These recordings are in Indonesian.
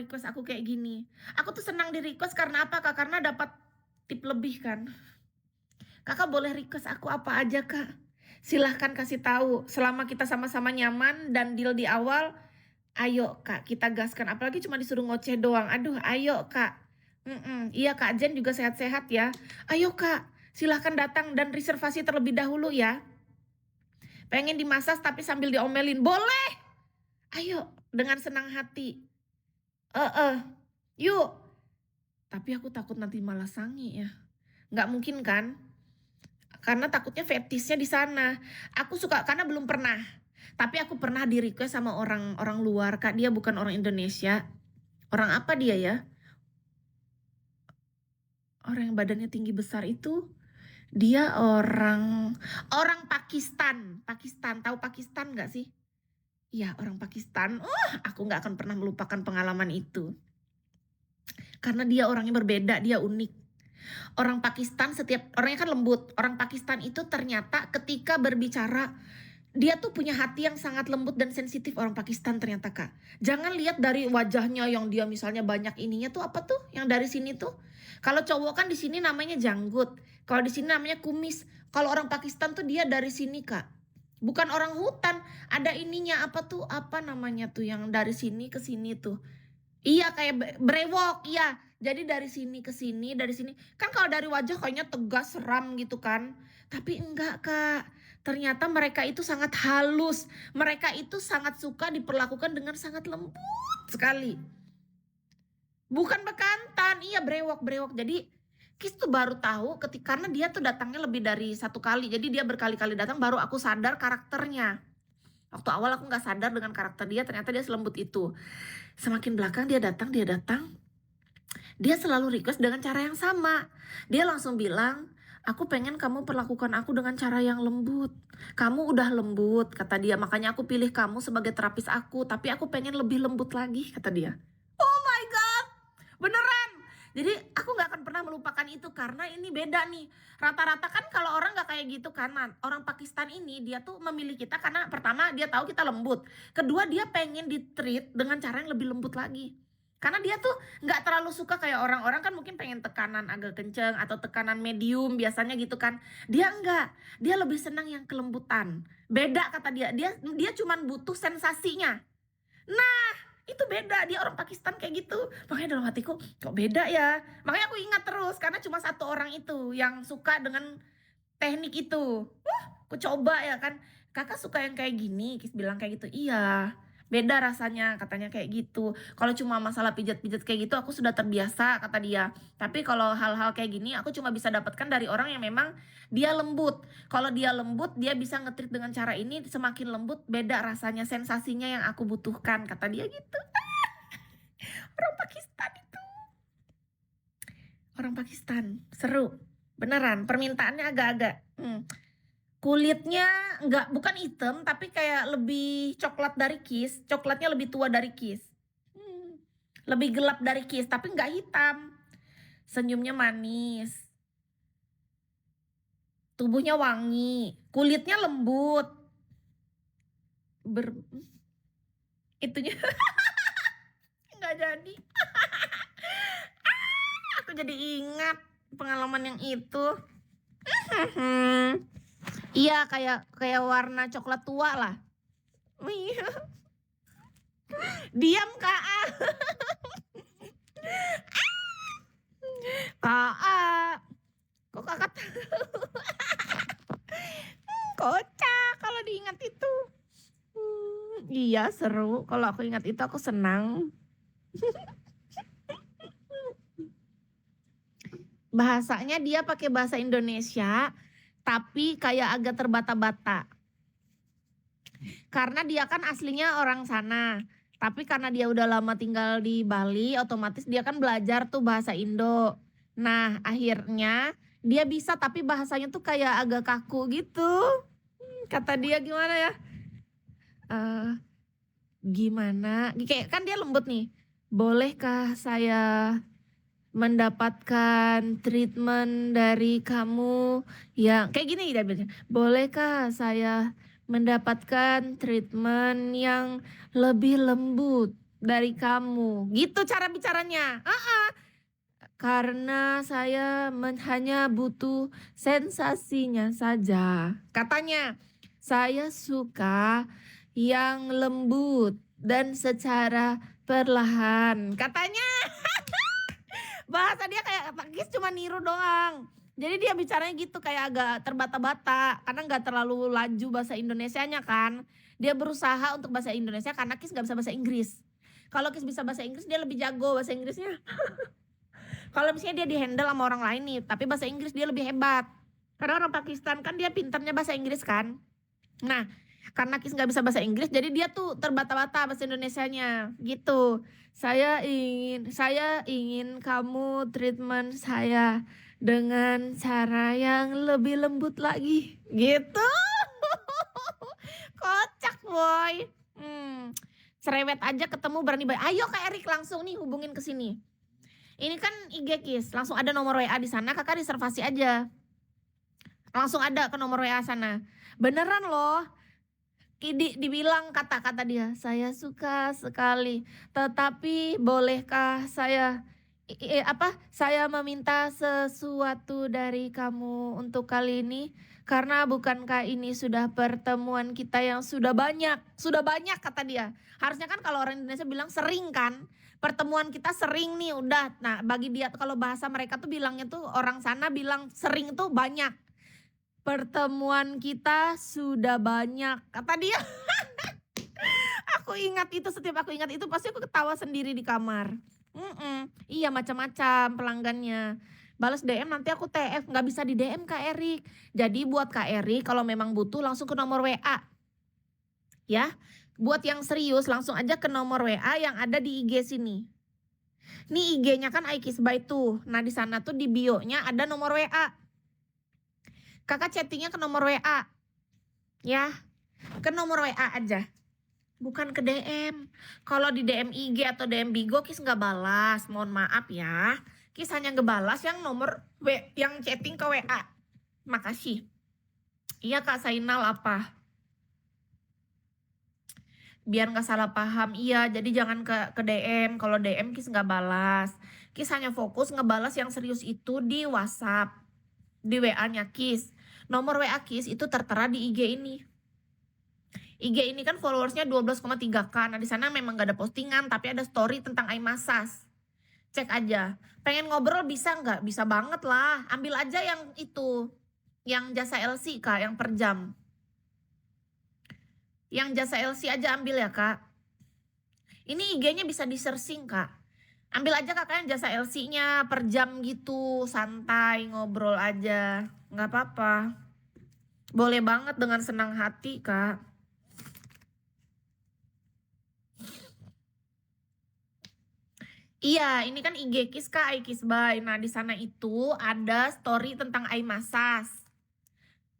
request aku kayak gini. Aku tuh senang di-request karena apa, Kak? Karena dapat tip lebih kan. Kakak boleh request aku apa aja, Kak. Silahkan kasih tahu. Selama kita sama-sama nyaman dan deal di awal, ayo Kak, kita gaskan. Apalagi cuma disuruh ngoceh doang. Aduh, ayo Kak. Iya Kak Jen juga sehat-sehat ya. Ayo Kak, silahkan datang dan reservasi terlebih dahulu ya. Pengen dimasas tapi sambil diomelin. Boleh. Ayo, dengan senang hati. Yuk. Tapi aku takut nanti malah sangi ya. Nggak mungkin kan? Karena takutnya fetishnya di sana. Aku suka karena belum pernah. Tapi aku pernah di request sama orang luar, Kak. Dia bukan orang Indonesia. Orang apa dia ya? Orang yang badannya tinggi besar itu. Dia orang Pakistan. Pakistan, tahu Pakistan nggak sih? Iya, orang Pakistan. Aku nggak akan pernah melupakan pengalaman itu. Karena dia orangnya berbeda, dia unik. Orang Pakistan setiap orangnya kan lembut. Orang Pakistan itu ternyata ketika berbicara dia tuh punya hati yang sangat lembut dan sensitif, orang Pakistan ternyata, Kak. Jangan lihat dari wajahnya yang dia misalnya banyak ininya tuh apa tuh yang dari sini tuh. Kalau cowok kan di sini namanya janggut. Kalau di sini namanya kumis. Kalau orang Pakistan tuh dia dari sini, Kak. Bukan orang hutan, ada ininya apa tuh, apa namanya tuh yang dari sini ke sini tuh. Iya kayak brewok, iya. Jadi dari sini ke sini, dari sini. Kan kalau dari wajah kayaknya tegas, seram gitu kan. Tapi enggak, Kak. Ternyata mereka itu sangat halus. Mereka itu sangat suka diperlakukan dengan sangat lembut sekali. Bukan bekantan, iya brewok-brewok. Jadi Kis tuh baru tahu ketika karena dia tuh datangnya lebih dari satu kali. Jadi dia berkali-kali datang baru aku sadar karakternya. Waktu awal aku nggak sadar dengan karakter dia, ternyata dia selembut itu. Semakin belakang dia datang, dia selalu request dengan cara yang sama. Dia langsung bilang, aku pengen kamu perlakukan aku dengan cara yang lembut. Kamu udah lembut, kata dia. Makanya aku pilih kamu sebagai terapis aku. Tapi aku pengen lebih lembut lagi, kata dia. Oh my God, beneran. Jadi aku gak akan pernah melupakan itu karena ini beda nih. Rata-rata kan kalau orang gak kayak gitu kan. Orang Pakistan ini dia tuh memilih kita karena pertama dia tahu kita lembut. Kedua dia pengen di-treat dengan cara yang lebih lembut lagi. Karena dia tuh gak terlalu suka kayak orang-orang kan mungkin pengen tekanan agak kenceng atau tekanan medium biasanya gitu kan. Dia enggak, dia lebih senang yang kelembutan. Beda kata dia, dia cuman butuh sensasinya. Nah, itu beda, dia orang Pakistan kayak gitu. Makanya dalam hatiku, kok beda ya? Makanya aku ingat terus, karena cuma satu orang itu yang suka dengan teknik itu. Aku coba ya kan, kakak suka yang kayak gini, Kis bilang kayak gitu. Iya, beda rasanya katanya kayak gitu. Kalau cuma masalah pijat-pijat kayak gitu, aku sudah terbiasa kata dia. Tapi kalau hal-hal kayak gini, aku cuma bisa dapatkan dari orang yang memang dia lembut. Kalau dia lembut, dia bisa nge-treat dengan cara ini, semakin lembut, beda rasanya, sensasinya yang aku butuhkan, kata dia gitu. Orang Pakistan itu. Orang Pakistan, seru. Beneran, permintaannya agak-agak. Kulitnya bukan hitam, tapi kayak lebih coklat dari Kis. Coklatnya lebih tua dari Kis. Lebih gelap dari Kis, tapi nggak hitam. Senyumnya manis. Tubuhnya wangi. Kulitnya lembut. Itunya nggak jadi. Aku jadi ingat pengalaman yang itu. Iya kayak warna coklat tua lah. Iya. Diam Kak. Kak. Kok kakak kocak kalau diingat itu. Iya seru. Kalau aku ingat itu aku senang. Bahasanya dia pakai bahasa Indonesia, tapi kayak agak terbata-bata. Karena dia kan aslinya orang sana. Tapi karena dia udah lama tinggal di Bali, otomatis dia kan belajar tuh bahasa Indo. Nah, akhirnya dia bisa tapi bahasanya tuh kayak agak kaku gitu. Kata dia gimana ya? Gimana? Kayak kan dia lembut nih. Bolehkah saya mendapatkan treatment dari kamu yang kayak gini dia bilang, bolehkah saya mendapatkan treatment yang lebih lembut dari kamu. Gitu cara bicaranya. Karena saya hanya butuh sensasinya saja. Katanya, saya suka yang lembut dan secara perlahan. Katanya, bahasa dia kayak Gis cuma niru doang. Jadi dia bicaranya gitu kayak agak terbata-bata karena nggak terlalu laju bahasa Indonesianya kan. Dia berusaha untuk bahasa Indonesia karena Kis nggak bisa bahasa Inggris. Kalau Kis bisa bahasa Inggris dia lebih jago bahasa Inggrisnya. Kalau misalnya dia di-handle sama orang lain nih, tapi bahasa Inggris dia lebih hebat. Karena orang Pakistan kan dia pintarnya bahasa Inggris kan. Nah, karena Kis nggak bisa bahasa Inggris, jadi dia tuh terbata-bata bahasa Indonesianya gitu. Saya ingin kamu treatment saya dengan cara yang lebih lembut lagi, gitu. Kocak boy. Cerewet aja ketemu berani bayar. Ayo Kak Erik langsung nih hubungin ke sini. Ini kan IG Kis, langsung ada nomor WA di sana, kakak reservasi aja. Langsung ada ke nomor WA sana. Beneran loh. Dibilang kata-kata dia, saya suka sekali. Tetapi bolehkah saya saya meminta sesuatu dari kamu untuk kali ini? Karena bukankah ini sudah pertemuan kita yang sudah banyak? Sudah banyak kata dia. Harusnya kan kalau orang Indonesia bilang sering kan? Pertemuan kita sering nih udah. Nah, bagi dia kalau bahasa mereka tuh bilangnya tuh orang sana bilang sering tuh banyak. Pertemuan kita sudah banyak kata dia. Aku ingat itu, setiap aku ingat itu pasti aku ketawa sendiri di kamar. Iya macam-macam pelanggannya. Balas DM nanti aku TF, nggak bisa di DM Kak Erik. Jadi buat Kak Erik kalau memang butuh langsung ke nomor WA. Ya, buat yang serius langsung aja ke nomor WA yang ada di IG sini. Nih IG-nya kan Aikisbai tuh. Nah di sana tuh di bio-nya ada nomor WA. Kakak chattingnya ke nomor WA. Ya, ke nomor WA aja. Bukan ke DM. Kalau di DM IG atau DM Bigo Kis nggak balas. Mohon maaf ya. Kis hanya ngebalas yang nomor yang chatting ke WA. Makasih. Iya Kak Sainal apa? Biar nggak salah paham. Iya, jadi jangan ke DM. Kalau DM Kis nggak balas. Kis hanya fokus ngebalas yang serius itu di WhatsApp. Di WA-nya Kis. Nomor WA Kis itu tertera di IG ini. IG ini kan followersnya 12,3K. Nah di sana memang gak ada postingan, tapi ada story tentang iMassage. Cek aja. Pengen ngobrol bisa nggak? Bisa banget lah. Ambil aja yang itu, yang jasa LC Kak, yang per jam. Yang jasa LC aja ambil ya Kak. Ini IG-nya bisa di searching Kak. Ambil aja kakak yang jasa LC-nya per jam gitu, santai ngobrol aja, nggak apa-apa. Boleh banget dengan senang hati Kak. Iya, ini kan IG Kis Kak, Aikisbai. Nah, di sana itu ada story tentang iMassage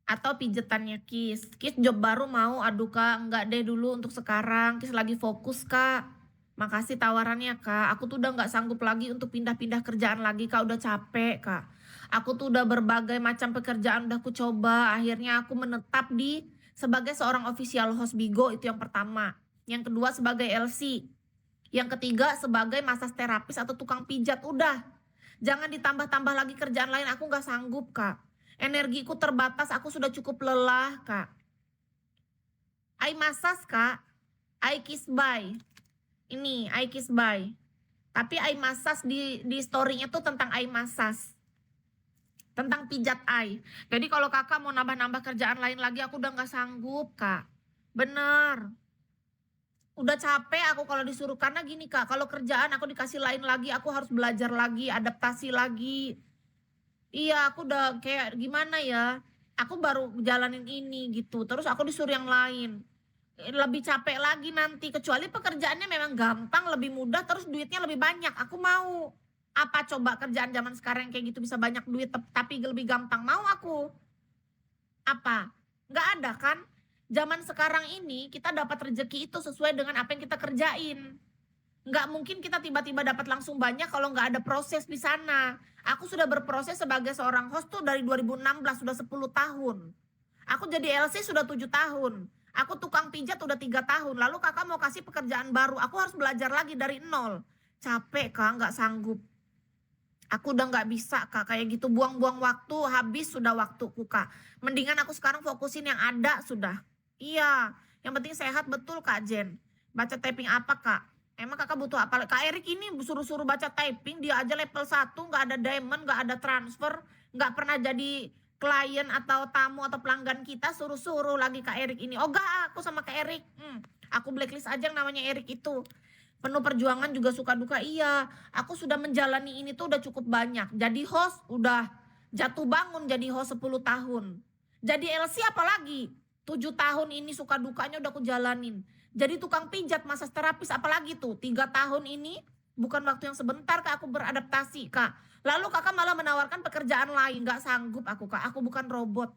atau pijetannya Kis. Kis job baru mau, aduh Kak, enggak deh dulu untuk sekarang. Kis lagi fokus Kak. Makasih tawarannya Kak. Aku tuh udah nggak sanggup lagi untuk pindah-pindah kerjaan lagi Kak, udah capek Kak. Aku tuh udah berbagai macam pekerjaan udah aku coba. Akhirnya aku menetap di sebagai seorang official host Bigo, itu yang pertama. Yang kedua sebagai LC. Yang ketiga sebagai massage terapis atau tukang pijat. Udah, jangan ditambah-tambah lagi kerjaan lain. Aku nggak sanggup Kak. Energiku terbatas, aku sudah cukup lelah Kak. iMassage Kak, Aikisbai. Ini Aikisbai. Tapi iMassage di story-nya tuh tentang iMassage. Tentang pijat eye. Jadi kalau kakak mau nambah-nambah kerjaan lain lagi, aku udah nggak sanggup Kak. Bener. Udah capek aku kalau disuruh, karena gini Kak, kalau kerjaan aku dikasih lain lagi, aku harus belajar lagi, adaptasi lagi. Iya, aku udah kayak gimana ya, aku baru jalanin ini gitu, terus aku disuruh yang lain. Lebih capek lagi nanti, kecuali pekerjaannya memang gampang, lebih mudah, terus duitnya lebih banyak, aku mau. Apa coba kerjaan zaman sekarang kayak gitu bisa banyak duit tapi lebih gampang, mau aku. Apa? Nggak ada kan? Zaman sekarang ini kita dapat rezeki itu sesuai dengan apa yang kita kerjain. Nggak mungkin kita tiba-tiba dapat langsung banyak kalau nggak ada proses di sana. Aku sudah berproses sebagai seorang host tuh dari 2016, sudah 10 tahun. Aku jadi LC sudah 7 tahun. Aku tukang pijat udah 3 tahun, lalu Kakak mau kasih pekerjaan baru, aku harus belajar lagi dari nol. Capek Kak, nggak sanggup. Aku udah nggak bisa Kak, kayak gitu buang-buang waktu, habis sudah waktuku Kak. Mendingan aku sekarang fokusin yang ada sudah. Iya, yang penting sehat betul Kak Jen. Baca typing apa Kak? Emang Kakak butuh apa? Kak Erik ini suruh-suruh baca typing, dia aja level 1, nggak ada diamond, nggak ada transfer, nggak pernah jadi klien atau tamu atau pelanggan kita, suruh-suruh lagi Kak Erik ini. Oh enggak, aku sama Kak Erik. Aku blacklist aja yang namanya Erik itu. Penuh perjuangan juga suka duka, iya. Aku sudah menjalani ini tuh udah cukup banyak. Jadi host udah jatuh bangun jadi host 10 tahun. Jadi LC apalagi? 7 tahun ini suka dukanya udah aku jalanin. Jadi tukang pijat, massage terapis apalagi tuh? 3 tahun ini bukan waktu yang sebentar Kak aku beradaptasi Kak. Lalu Kakak malah menawarkan pekerjaan lain. Gak sanggup aku Kak, aku bukan robot.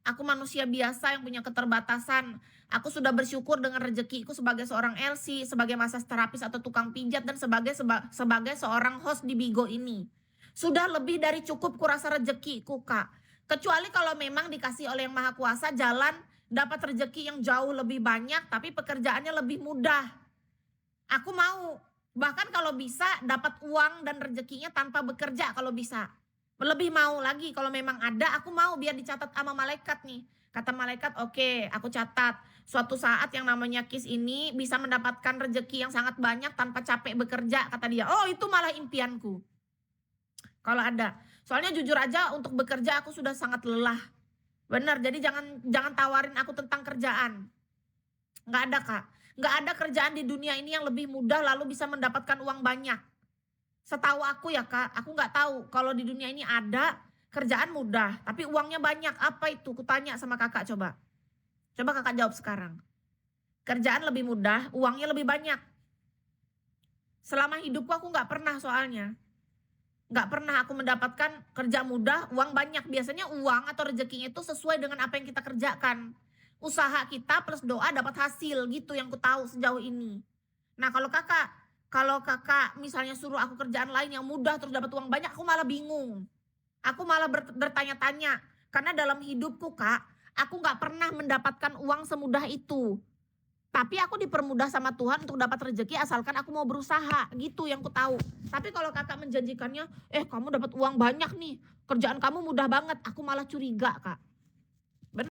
Aku manusia biasa yang punya keterbatasan. Aku sudah bersyukur dengan rezekiku sebagai seorang LC, sebagai massage terapis atau tukang pijat, dan sebagai seorang host di Bigo ini. Sudah lebih dari cukup kurasa rezekiku Kak. Kecuali kalau memang dikasih oleh Yang Maha Kuasa jalan dapat rezeki yang jauh lebih banyak, tapi pekerjaannya lebih mudah. Aku mau. Bahkan kalau bisa dapat uang dan rezekinya tanpa bekerja kalau bisa. Lebih mau lagi kalau memang ada, aku mau biar dicatat sama malaikat nih. Kata malaikat, oke, aku catat. Suatu saat yang namanya Kis ini bisa mendapatkan rezeki yang sangat banyak tanpa capek bekerja, kata dia. Oh, itu malah impianku. Kalau ada. Soalnya jujur aja untuk bekerja aku sudah sangat lelah. Benar, jadi jangan tawarin aku tentang kerjaan. Nggak ada Kak. Nggak ada kerjaan di dunia ini yang lebih mudah lalu bisa mendapatkan uang banyak. Setahu aku ya Kak, aku nggak tahu kalau di dunia ini ada kerjaan mudah, tapi uangnya banyak. Apa itu? Kutanya sama Kakak coba. Coba Kakak jawab sekarang. Kerjaan lebih mudah, uangnya lebih banyak. Selama hidupku aku nggak pernah soalnya. Nggak pernah aku mendapatkan kerja mudah, uang banyak. Biasanya uang atau rezekinya itu sesuai dengan apa yang kita kerjakan. Usaha kita plus doa dapat hasil gitu yang ku tahu sejauh ini. Nah kalau kakak misalnya suruh aku kerjaan lain yang mudah terus dapat uang banyak, aku malah bingung. Aku malah bertanya-tanya. Karena dalam hidupku Kak, aku nggak pernah mendapatkan uang semudah itu. Tapi aku dipermudah sama Tuhan untuk dapat rezeki asalkan aku mau berusaha, gitu yang ku tahu. Tapi kalau kakak menjanjikannya, kamu dapat uang banyak nih, kerjaan kamu mudah banget, aku malah curiga Kak.